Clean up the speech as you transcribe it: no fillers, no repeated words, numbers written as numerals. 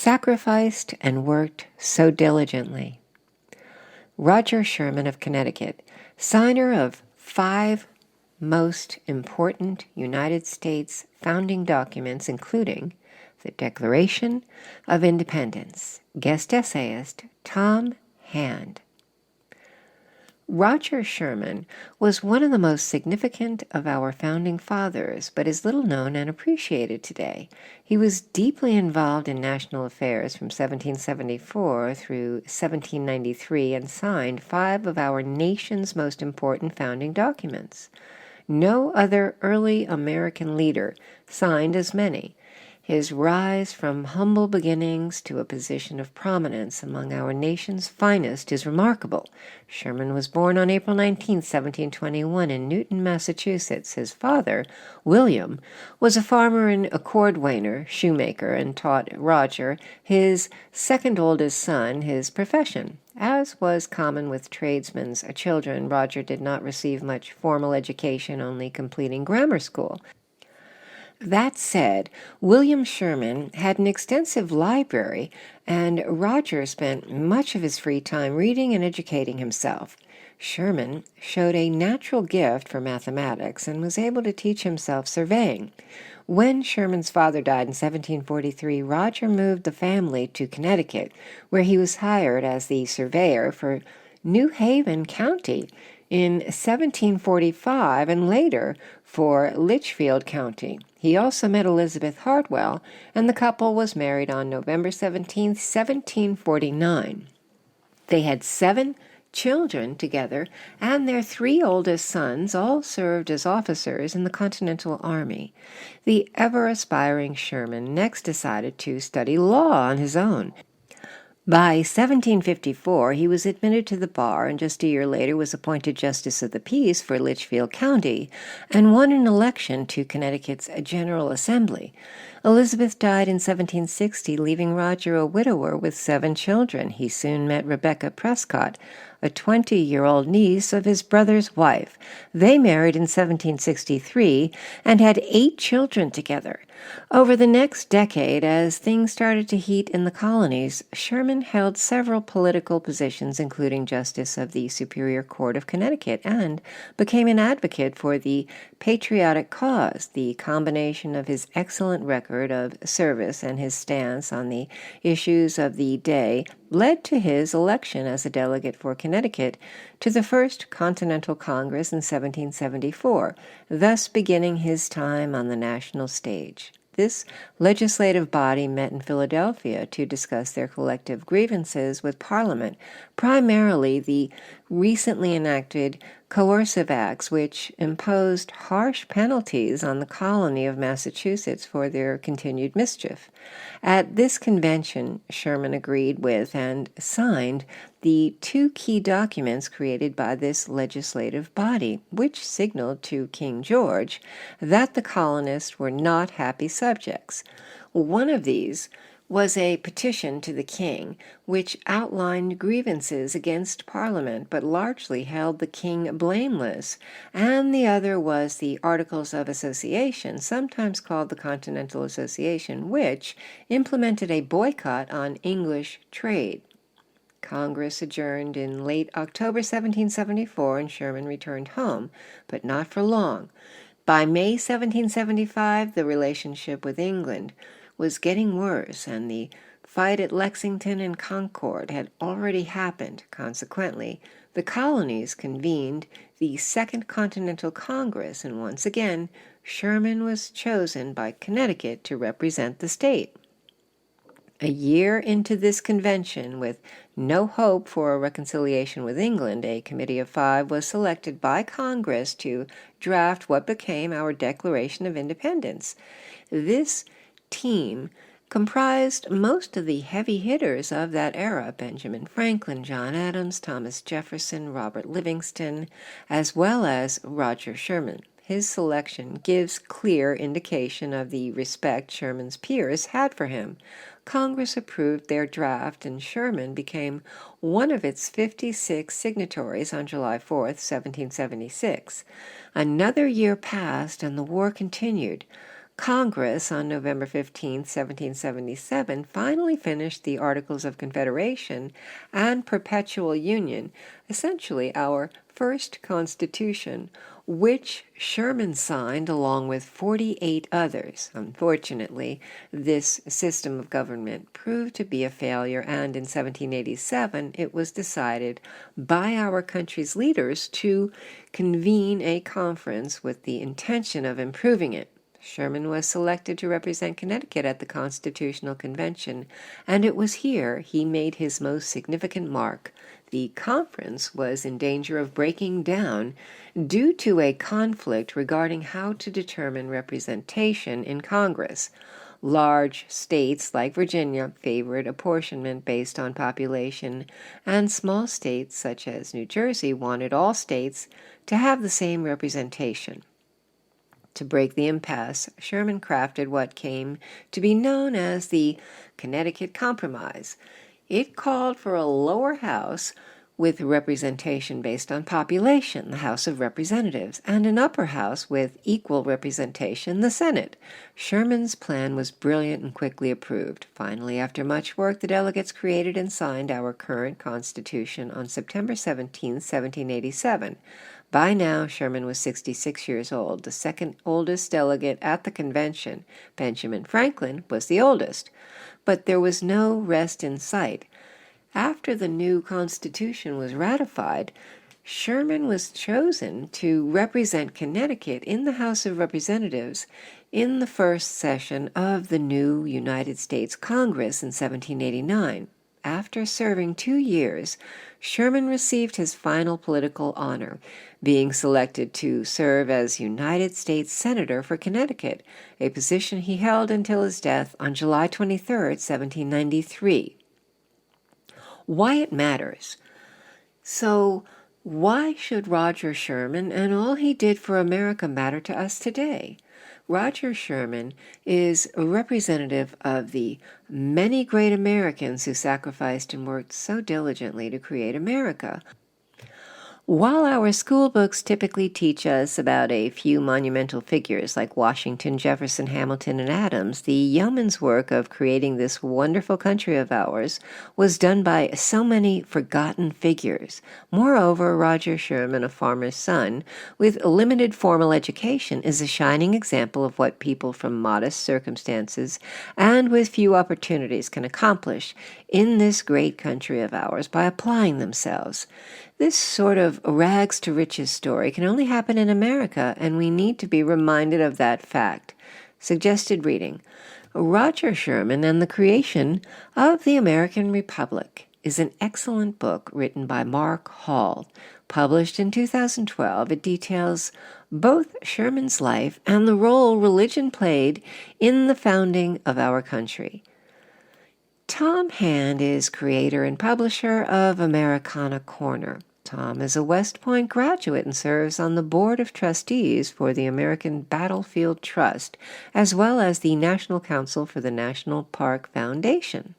sacrificed and worked so diligently. Roger Sherman of Connecticut, signer of 5 most important United States founding documents, including the Declaration of Independence. Guest essayist Tom Hand. Roger Sherman was one of the most significant of our founding fathers, but is little known and appreciated today. He was deeply involved in national affairs from 1774 through 1793 and signed 5 of our nation's most important founding documents. No other early American leader signed as many. His rise from humble beginnings to a position of prominence among our nation's finest is remarkable. Sherman was born on April 19, 1721, in Newton, Massachusetts. His father, William, was a farmer and a cordwainer, shoemaker, and taught Roger, his second oldest son, his profession. As was common with tradesmen's children, Roger did not receive much formal education, only completing grammar school. That said, William Sherman had an extensive library, and Roger spent much of his free time reading and educating himself. Sherman showed a natural gift for mathematics and was able to teach himself surveying. When Sherman's father died in 1743, Roger moved the family to Connecticut, where he was hired as the surveyor for New Haven County in 1745 and later for Litchfield County. He also met Elizabeth Hartwell, and the couple was married on November 17, 1749. They had 7 children together, and their 3 oldest sons all served as officers in the Continental Army. The ever-aspiring Sherman next decided to study law on his own. By 1754, he was admitted to the bar, and just a year later was appointed Justice of the Peace for Litchfield County and won an election to Connecticut's General Assembly. Elizabeth died in 1760, leaving Roger a widower with 7 children. He soon met Rebecca Prescott, a 20-year-old niece of his brother's wife. They married in 1763 and had 8 children together. Over the next decade, as things started to heat in the colonies, Sherman held several political positions, including Justice of the Superior Court of Connecticut, and became an advocate for the patriotic cause. The combination of his excellent record of service and his stance on the issues of the day led to his election as a delegate for Connecticut to the First Continental Congress in 1774, thus beginning his time on the national stage. This legislative body met in Philadelphia to discuss their collective grievances with Parliament, primarily the recently enacted coercive acts, which imposed harsh penalties on the colony of Massachusetts for their continued mischief. At this convention, Sherman agreed with and signed the 2 key documents created by this legislative body, which signaled to King George that the colonists were not happy subjects. One of these was a petition to the king, which outlined grievances against Parliament, but largely held the king blameless, and the other was the Articles of Association, sometimes called the Continental Association, which implemented a boycott on English trade. Congress adjourned in late October 1774, and Sherman returned home, but not for long. By May 1775, the relationship with England was getting worse, and the fight at Lexington and Concord had already happened. Consequently, the colonies convened the Second Continental Congress, and once again, Sherman was chosen by Connecticut to represent the state. A year into this convention, with no hope for a reconciliation with England, a committee of 5 was selected by Congress to draft what became our Declaration of Independence. This team comprised most of the heavy hitters of that era: Benjamin Franklin, John Adams, Thomas Jefferson, Robert Livingston, as well as Roger Sherman. His selection gives clear indication of the respect Sherman's peers had for him. Congress approved their draft, and Sherman became one of its 56 signatories on July 4th, 1776. Another year passed, and the war continued. Congress, on November 15, 1777, finally finished the Articles of Confederation and Perpetual Union, essentially our first Constitution, which Sherman signed along with 48 others. Unfortunately, this system of government proved to be a failure, and in 1787 it was decided by our country's leaders to convene a conference with the intention of improving it. Sherman was selected to represent Connecticut at the Constitutional Convention, and it was here he made his most significant mark. The conference was in danger of breaking down due to a conflict regarding how to determine representation in Congress. Large states like Virginia favored apportionment based on population, and small states such as New Jersey wanted all states to have the same representation. To break the impasse, Sherman crafted what came to be known as the Connecticut Compromise. It called for a lower house with representation based on population, the House of Representatives, and an upper house with equal representation, the Senate. Sherman's plan was brilliant and quickly approved. Finally, after much work, the delegates created and signed our current Constitution on September 17, 1787. By now, Sherman was 66 years old, the second oldest delegate at the convention. Benjamin Franklin was the oldest. But there was no rest in sight. After the new Constitution was ratified, Sherman was chosen to represent Connecticut in the House of Representatives in the first session of the new United States Congress in 1789. After serving 2 years, Sherman received his final political honor, being selected to serve as United States Senator for Connecticut, a position he held until his death on July 23, 1793. Why it matters. So, why should Roger Sherman and all he did for America matter to us today? Roger Sherman is a representative of the many great Americans who sacrificed and worked so diligently to create America. While our school books typically teach us about a few monumental figures like Washington, Jefferson, Hamilton, and Adams, the yeoman's work of creating this wonderful country of ours was done by so many forgotten figures. Moreover, Roger Sherman, a farmer's son, with limited formal education, is a shining example of what people from modest circumstances and with few opportunities can accomplish in this great country of ours by applying themselves. This sort of rags to riches story can only happen in America, and we need to be reminded of that fact. Suggested reading: Roger Sherman and the Creation of the American Republic is an excellent book written by Mark Hall. Published in 2012, it details both Sherman's life and the role religion played in the founding of our country. Tom Hand is creator and publisher of Americana Corner. Tom is a West Point graduate and serves on the Board of Trustees for the American Battlefield Trust, as well as the National Council for the National Park Foundation.